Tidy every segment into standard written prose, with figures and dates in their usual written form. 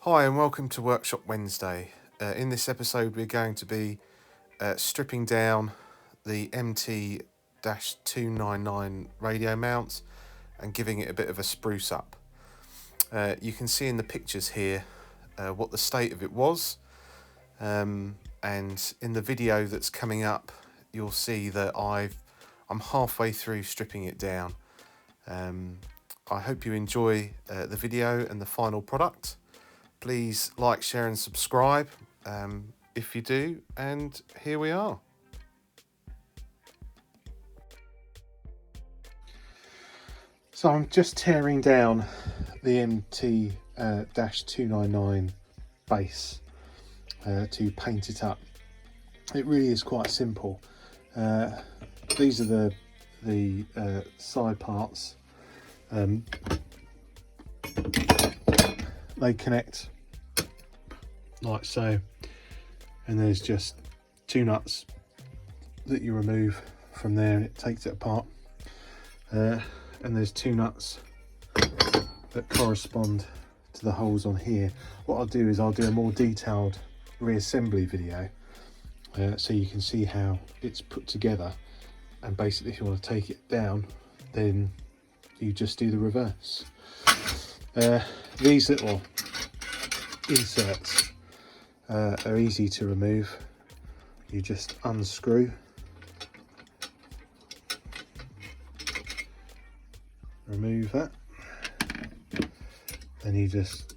Hi and welcome to Workshop Wednesday. In this episode we're going to be stripping down the MT-299 radio mount and giving it a bit of a spruce up. You can see in the pictures here what the state of it was, and in the video that's coming up you'll see that I'm halfway through stripping it down. I hope you enjoy the video and the final product. Please like, share and subscribe if you do, and here we are. So I'm just tearing down the MT-299 base to paint it up. It really is quite simple. These are the side parts. They connect like so, and there's just two nuts that you remove from there and it takes it apart, and there's two nuts that correspond to the holes on here. What I'll do is I'll do a more detailed reassembly video so you can see how it's put together, and basically if you want to take it down then you just do the reverse. These little inserts are easy to remove. You just unscrew, remove that, and you just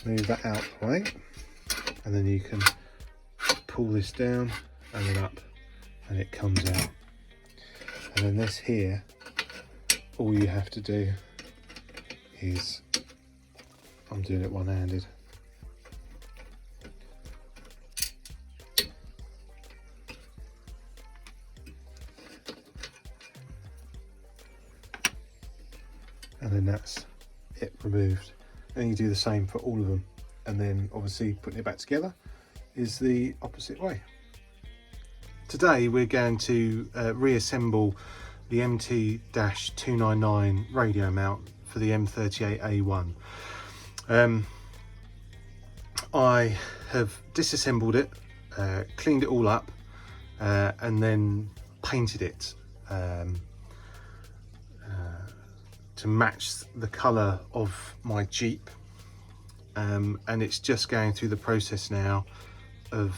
move that out the way, and then you can pull this down and then up and it comes out. And then this here, all you have to do is, I'm doing it one-handed, and then that's it removed. And you do the same for all of them, and then obviously putting it back together is the opposite way. Today we're going to reassemble the MT-299 radio mount for the M38A1. I have disassembled it, cleaned it all up, and then painted it to match the colour of my Jeep, and it's just going through the process now of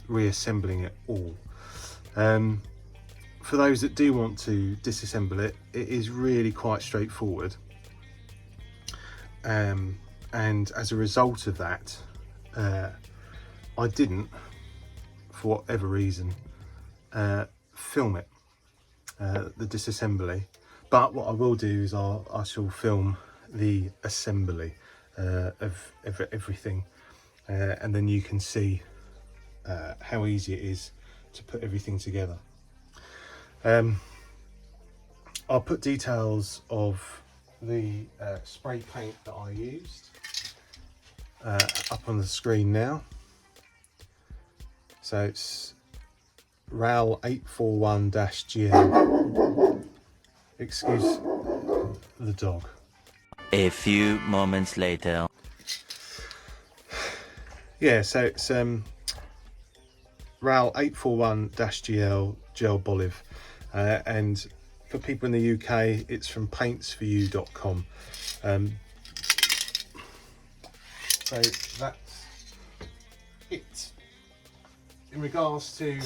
reassembling it all. For those that do want to disassemble it, it is really quite straightforward, and as a result of that I didn't, for whatever reason, film it, the disassembly, but what I will do is I shall film the assembly of everything, and then you can see how easy it is to put everything together. I'll put details of the spray paint that I used up on the screen now. So it's RAL 841-GL. Excuse the dog. A few moments later. Yeah, so it's RAL 841-GL gel Boliv, and for people in the UK it's from paintsforyou.com. So that's it. In regards to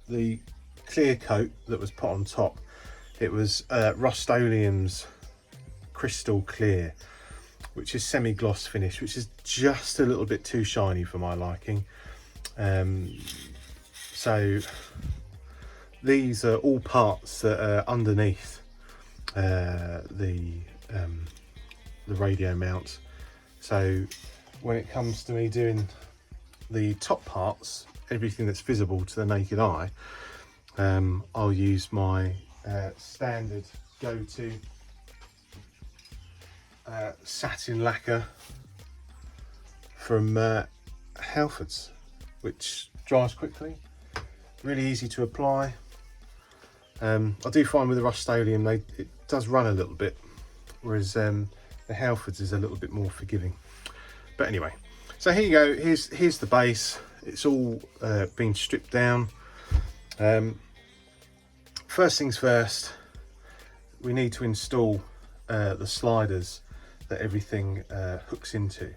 the clear coat that was put on top, it was Rust-Oleum's Crystal Clear, which is semi-gloss finish, which is just a little bit too shiny for my liking. So these are all parts that are underneath the radio mount. So when it comes to me doing the top parts, everything that's visible to the naked eye, I'll use my standard go-to satin lacquer from Halfords, which dries quickly, really easy to apply, I do find with the Rust-Oleum it does run a little bit, whereas the Halfords is a little bit more forgiving. But anyway, so here you go. Here's the base. It's all been stripped down. First things first, we need to install the sliders that everything hooks into,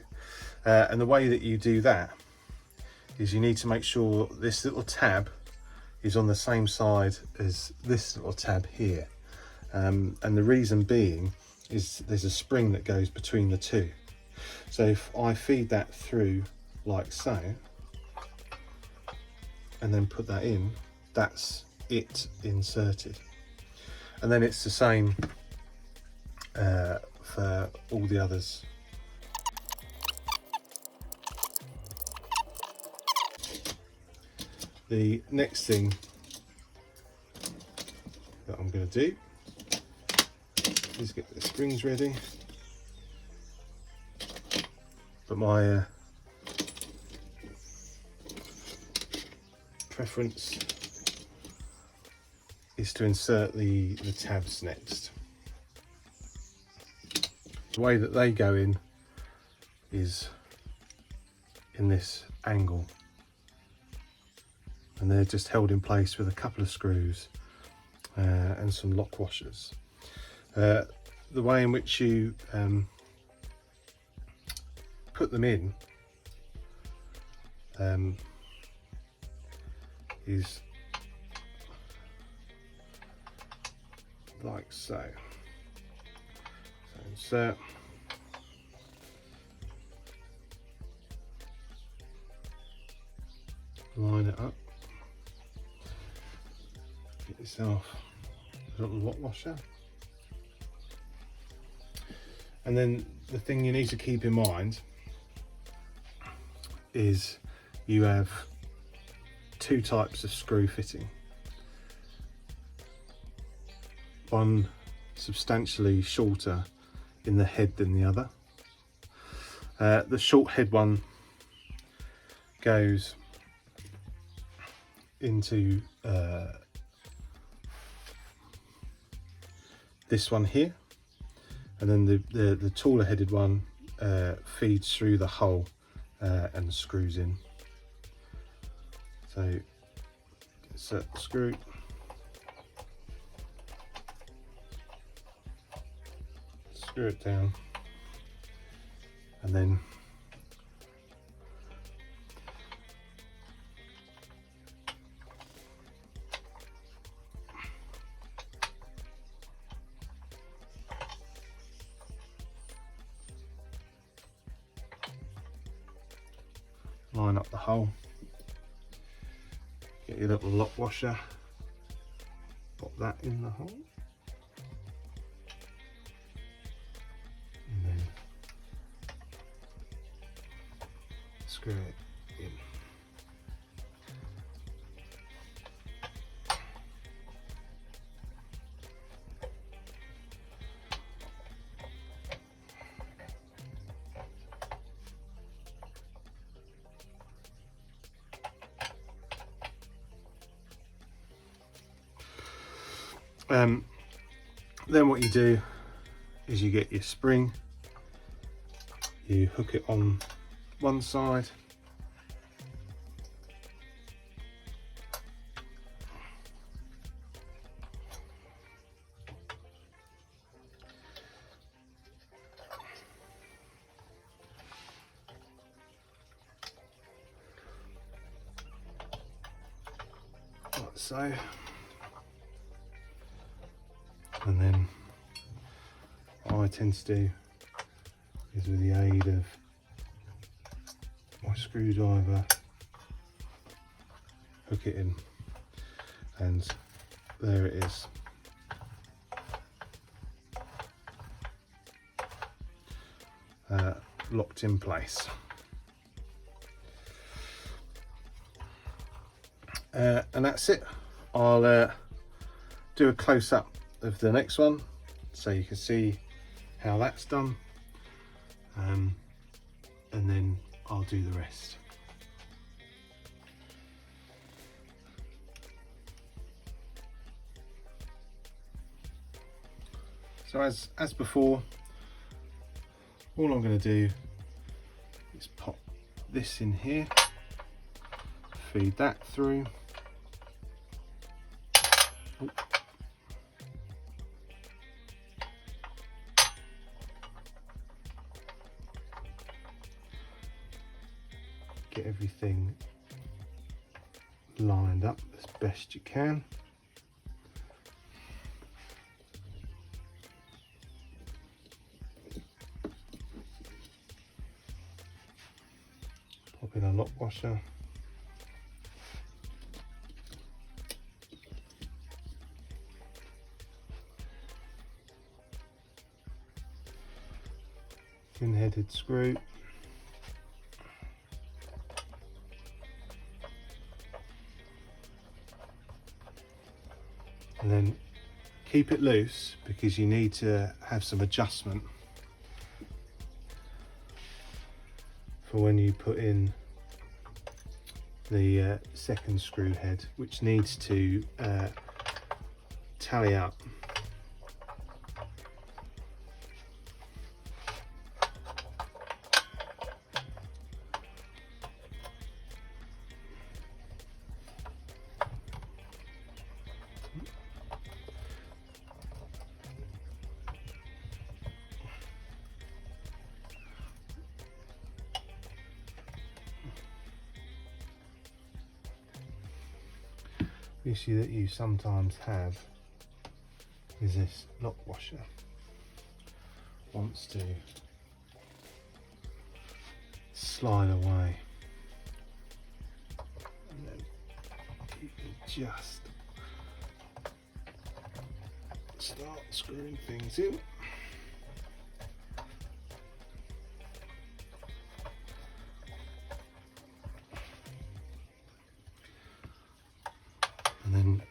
and the way that you do that is you need to make sure this little tab is on the same side as this little tab here, and the reason being is there's a spring that goes between the two. So if I feed that through like so and then put that in, that's it inserted, and then it's the same for all the others. The next thing that I'm going to do is get the springs ready, but my preference is to insert the tabs next. The way that they go in is in this angle, and they're just held in place with a couple of screws and some lock washers. The way in which you put them in is like so. So insert, line it up, get yourself a little lock washer, and then the thing you need to keep in mind is you have two types of screw fitting. One substantially shorter in the head than the other. The short head one goes into this one here, and then the taller headed one feeds through the hole and screws in. So insert the screw, screw it down, and then line up the hole, get your little lock washer, pop that in the hole, and then screw it in. Then what you do is you get your spring, you hook it on one side, like so. And then what I tend to do is, with the aid of my screwdriver, hook it in, and there it is. Locked in place. And that's it. I'll do a close-up of the next one so you can see how that's done, and then I'll do the rest. So as before, all I'm going to do is pop this in here, feed that through. Ooh. Get everything lined up as best you can. Pop in a lock washer. Thin-headed screw. And then keep it loose because you need to have some adjustment for when you put in the second screw head, which needs to tally up. The issue that you sometimes have is this lock washer wants to slide away, and then you can just start screwing things in. And then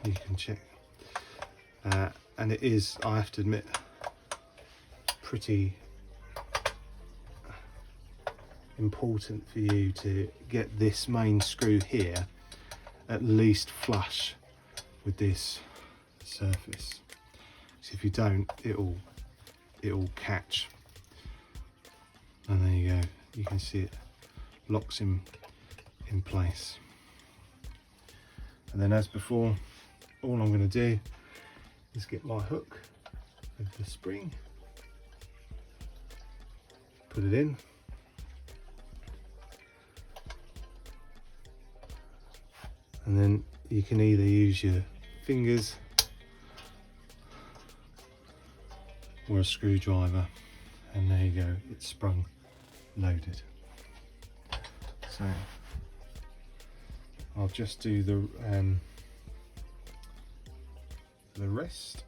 you can check, and it is, I have to admit, pretty important for you to get this main screw here at least flush with this surface. So if you don't, it'll catch. And there you go, you can see it locks in place. And then as before, all I'm going to do is get my hook with the spring, put it in, and then you can either use your fingers or a screwdriver, and there you go, it's sprung loaded. So I'll just do the rest.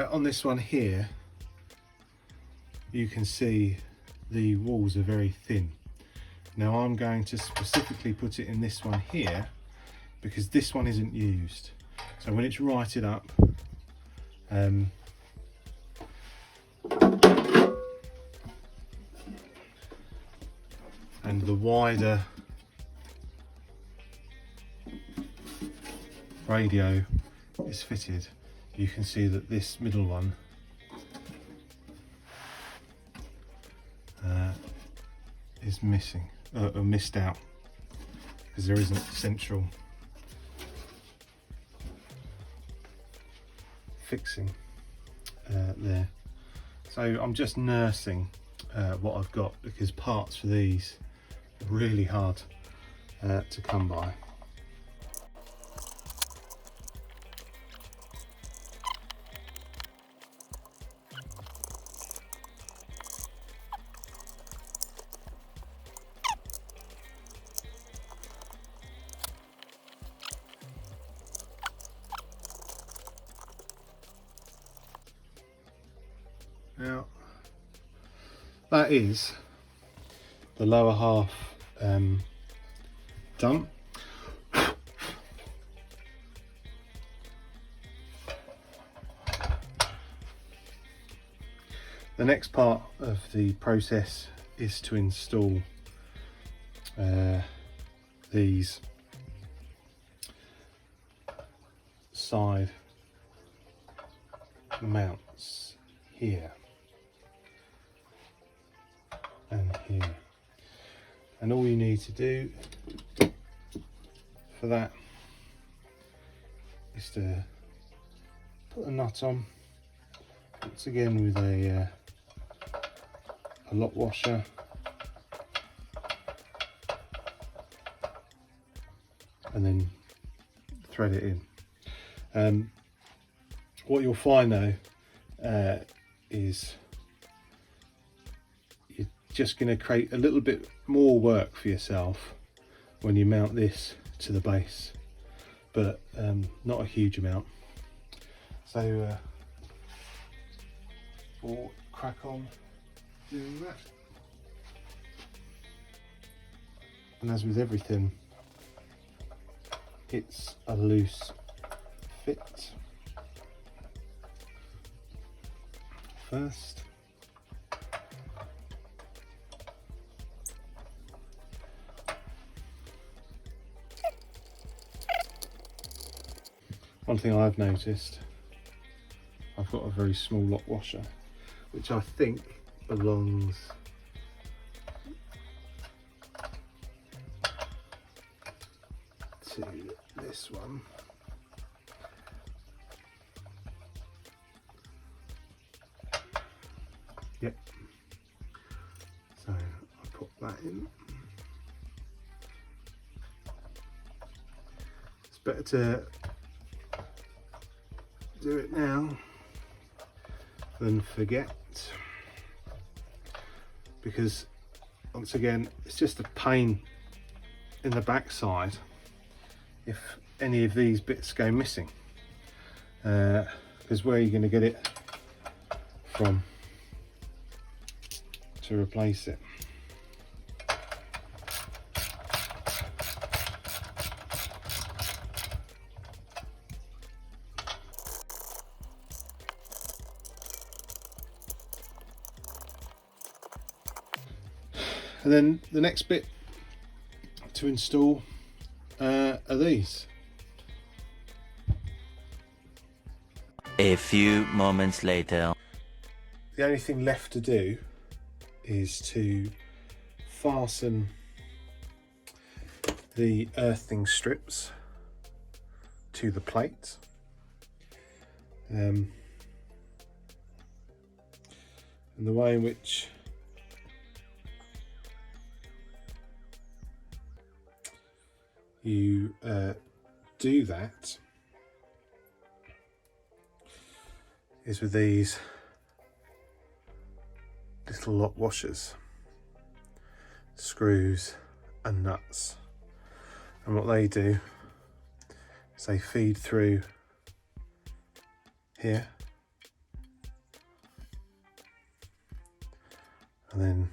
On this one here, you can see the walls are very thin. Now I'm going to specifically put it in this one here because this one isn't used. So when it's righted up, and the wider radio is fitted, you can see that this middle one is missing, or missed out, because there isn't central fixing there. So I'm just nursing what I've got, because parts for these are really hard to come by. Now, that is the lower half done. The next part of the process is to install these side mounts here and here, and all you need to do for that is to put a nut on, once again with a lock washer, and then thread it in. What you'll find though is you're just going to create a little bit more work for yourself when you mount this to the base, but not a huge amount. So we'll crack on doing that. And as with everything, it's a loose fit first. One thing I've noticed, I've got a very small lock washer, which I think belongs to this one. Yep. So I'll put that in. It's better to do it now than forget, because once again it's just a pain in the backside if any of these bits go missing, because where are you going to get it from to replace it? And then the next bit to install are these. A few moments later. The only thing left to do is to fasten the earthing strips to the plate. And the way in which you do that is with these little lock washers, screws and nuts, and what they do is they feed through here and then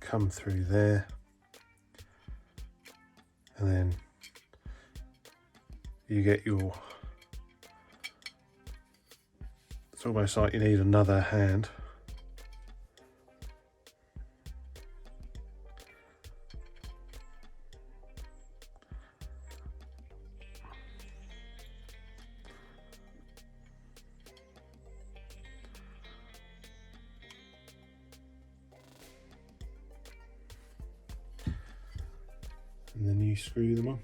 come through there, and then you get your, it's almost like you need another hand. And then you screw them on.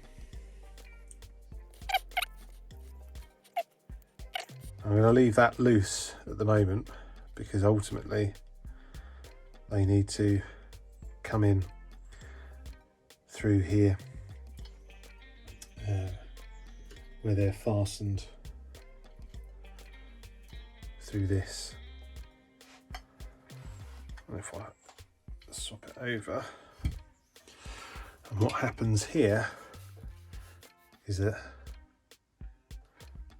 I'm going to leave that loose at the moment because ultimately they need to come in through here where they're fastened through this. And if I swap it over, and what happens here is that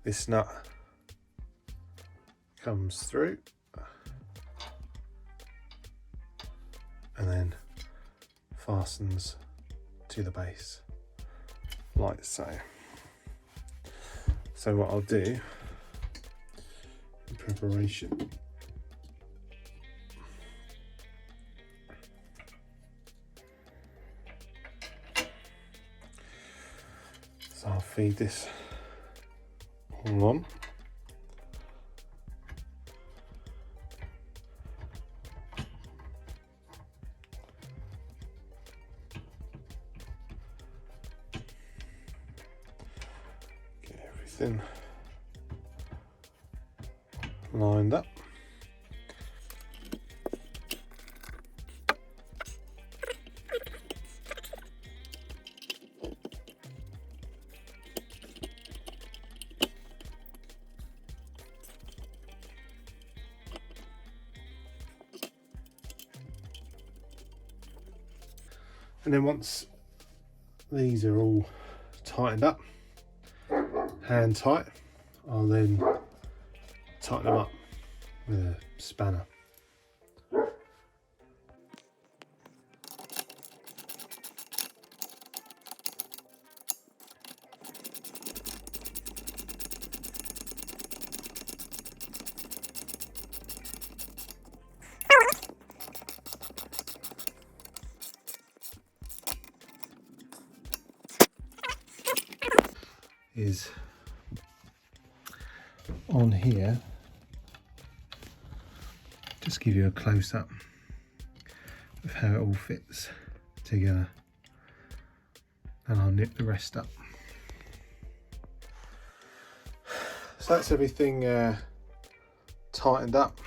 this nut comes through and then fastens to the base like so. So what I'll do in preparation, so I'll feed this all on. Get everything lined up. And then once these are all tightened up, hand tight, I'll then tighten them up with a spanner. Is on here, just give you a close-up of how it all fits together, and I'll nip the rest up. So that's everything tightened up.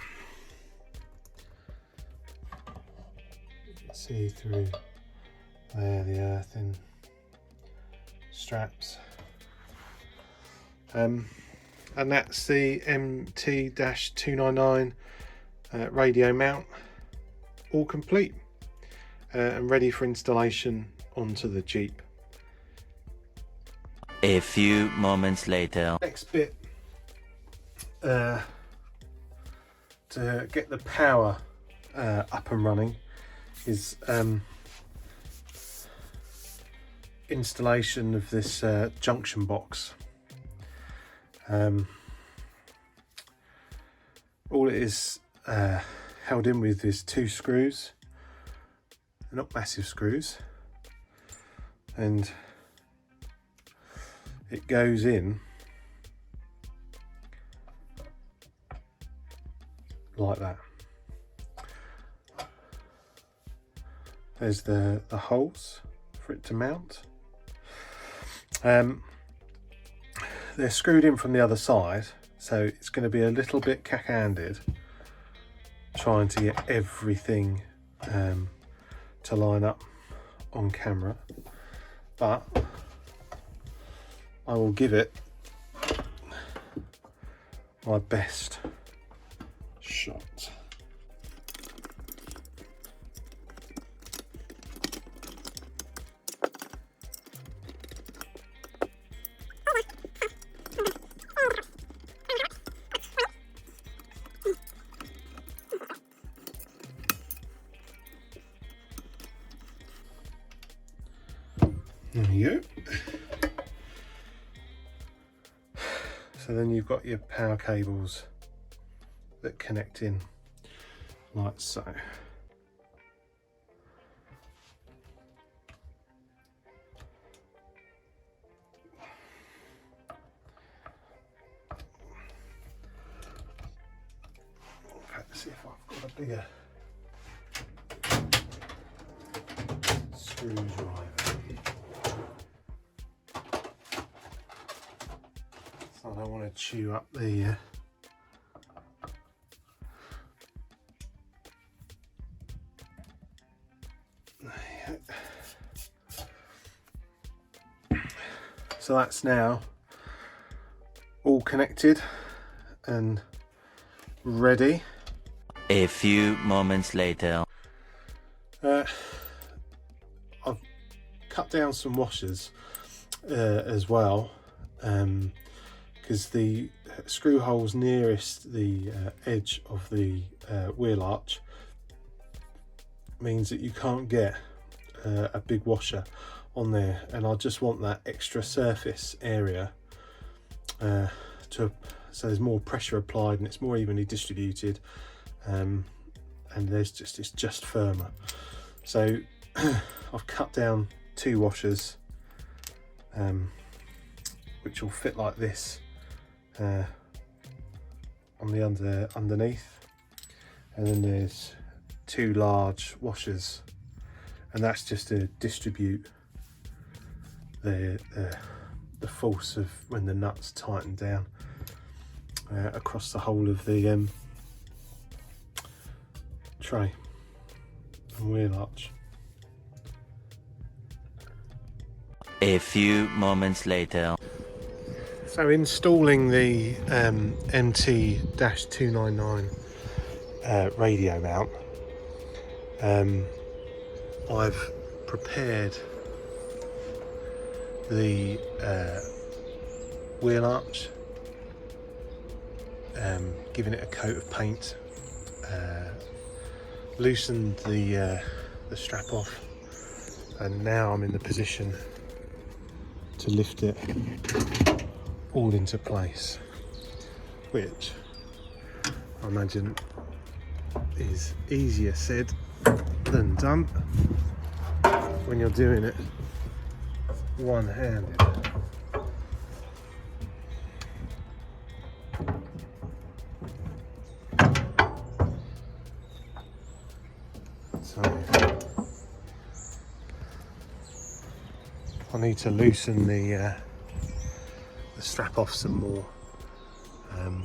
You can see through there the earthing straps. And that's the MT-299 radio mount, all complete and ready for installation onto the Jeep. A few moments later. Next bit, to get the power up and running, is installation of this junction box. All it is held in with is 2 screws. They're not massive screws, and it goes in like that. There's the holes for it to mount. They're screwed in from the other side, so it's going to be a little bit cack-handed trying to get everything to line up on camera, but I will give it my best shot. There you go. So then you've got your power cables that connect in like so. Okay, let's see if I've got a bigger screwdriver. I don't want to chew up the so that's now all connected and ready. A few moments later. I've cut down some washers as well, because the screw holes nearest the edge of the wheel arch means that you can't get a big washer on there, and I just want that extra surface area so there's more pressure applied and it's more evenly distributed, and it's just firmer. So I've cut down 2 washers which will fit like this on the underneath, and then there's 2 large washers, and that's just to distribute the force of when the nuts tighten down across the whole of the tray and wheel arch. A few moments later. So installing the MT-299 radio mount, I've prepared the wheel arch, given it a coat of paint, loosened the strap off, and now I'm in the position to lift it all into place, which I imagine is easier said than done when you're doing it one-handed. So I need to loosen the strap off some more, and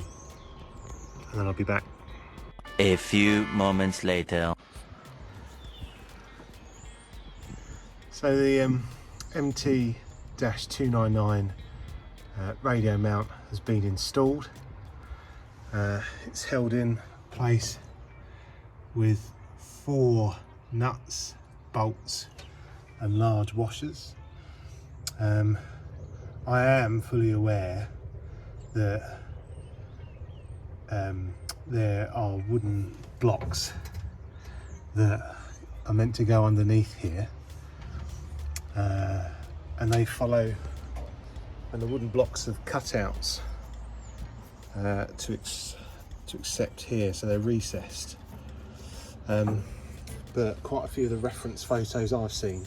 then I'll be back. A few moments later. So the MT-299 radio mount has been installed. It's held in place with 4 nuts, bolts and large washers. I am fully aware that there are wooden blocks that are meant to go underneath here, and they follow, and the wooden blocks have cutouts to accept here, so they're recessed. But quite a few of the reference photos I've seen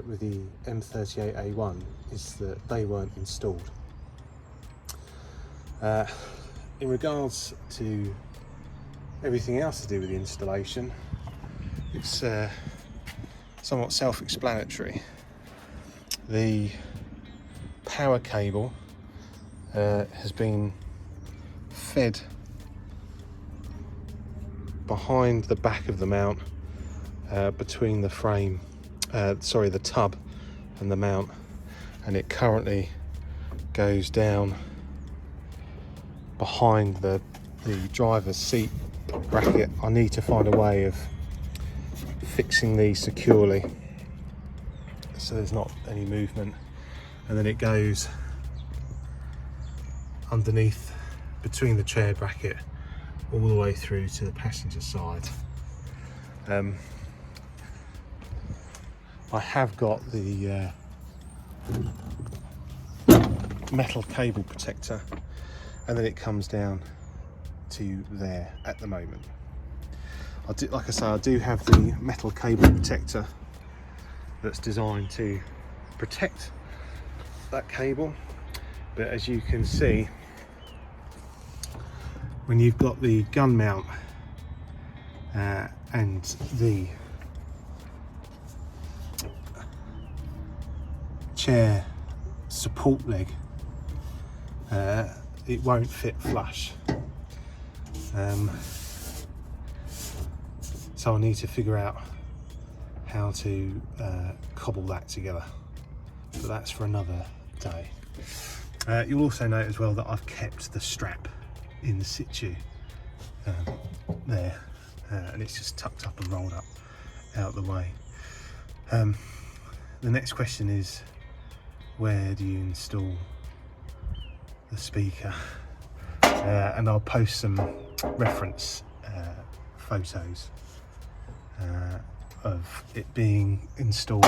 with the M38A1 is that they weren't installed. In regards to everything else to do with the installation, it's somewhat self-explanatory. The power cable has been fed behind the back of the mount, between the frame, the tub and the mount, and it currently goes down behind the driver's seat bracket. I need to find a way of fixing these securely so there's not any movement, and then it goes underneath between the chair bracket all the way through to the passenger side. I have got the metal cable protector, and then it comes down to there at the moment. Like I say, I do have the metal cable protector that's designed to protect that cable, but as you can see, when you've got the gun mount and the chair support leg, it won't fit flush. So I need to figure out how to cobble that together, but that's for another day. You'll also note as well that I've kept the strap in situ there, and it's just tucked up and rolled up out of the way. The next question is, where do you install the speaker? And I'll post some reference photos of it being installed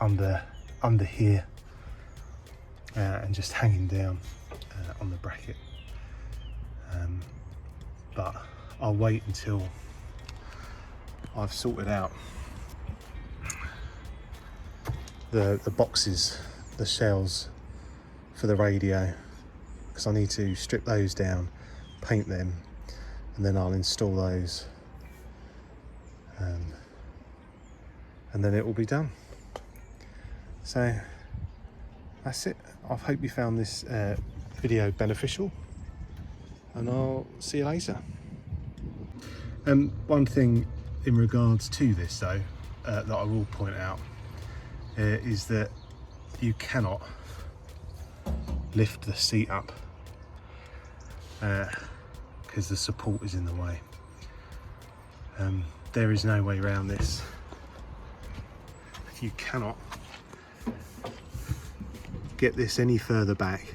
under here and just hanging down on the bracket. But I'll wait until I've sorted out the boxes, the shells for the radio, because I need to strip those down, paint them, and then I'll install those, and then it will be done. So that's it. I hope you found this video beneficial, and I'll see you later. One thing in regards to this though, that I will point out is that you cannot lift the seat up because the support is in the way. There is no way around this. You cannot get this any further back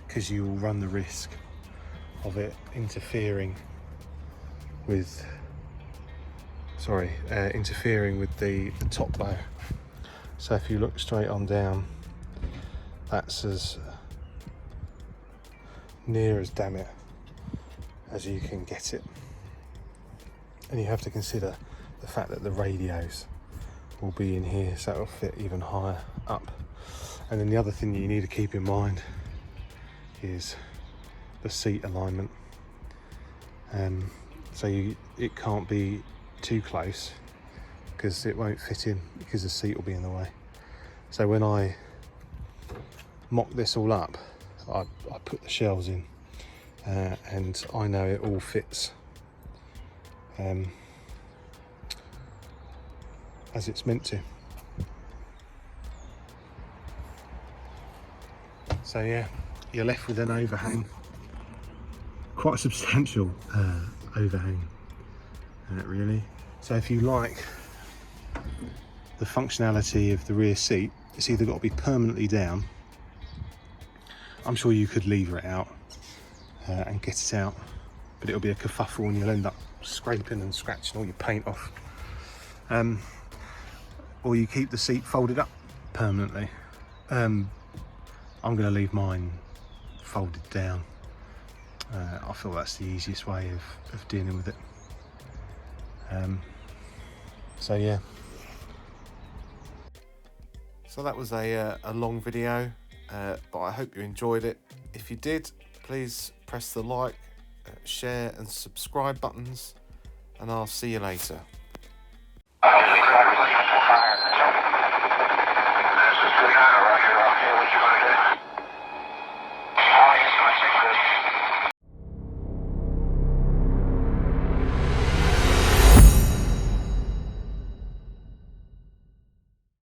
because you will run the risk of it interfering with the top bow. So if you look straight on down, that's as near as damn it as you can get it. And you have to consider the fact that the radios will be in here, so it'll fit even higher up. And then the other thing that you need to keep in mind is the seat alignment. So it can't be too close because it won't fit in, because the seat will be in the way. So when I mock this all up, I put the shells in and I know it all fits as it's meant to. So yeah, you're left with an overhang, quite a substantial overhang really. So if you like the functionality of the rear seat, it's either got to be permanently down. I'm sure you could lever it out and get it out, but it'll be a kerfuffle and you'll end up scraping and scratching all your paint off. Or you keep the seat folded up permanently. I'm going to leave mine folded down. I feel that's the easiest way of dealing with it. So yeah. So that was a long video, but I hope you enjoyed it. If you did, please press the like, share and subscribe buttons, and I'll see you later.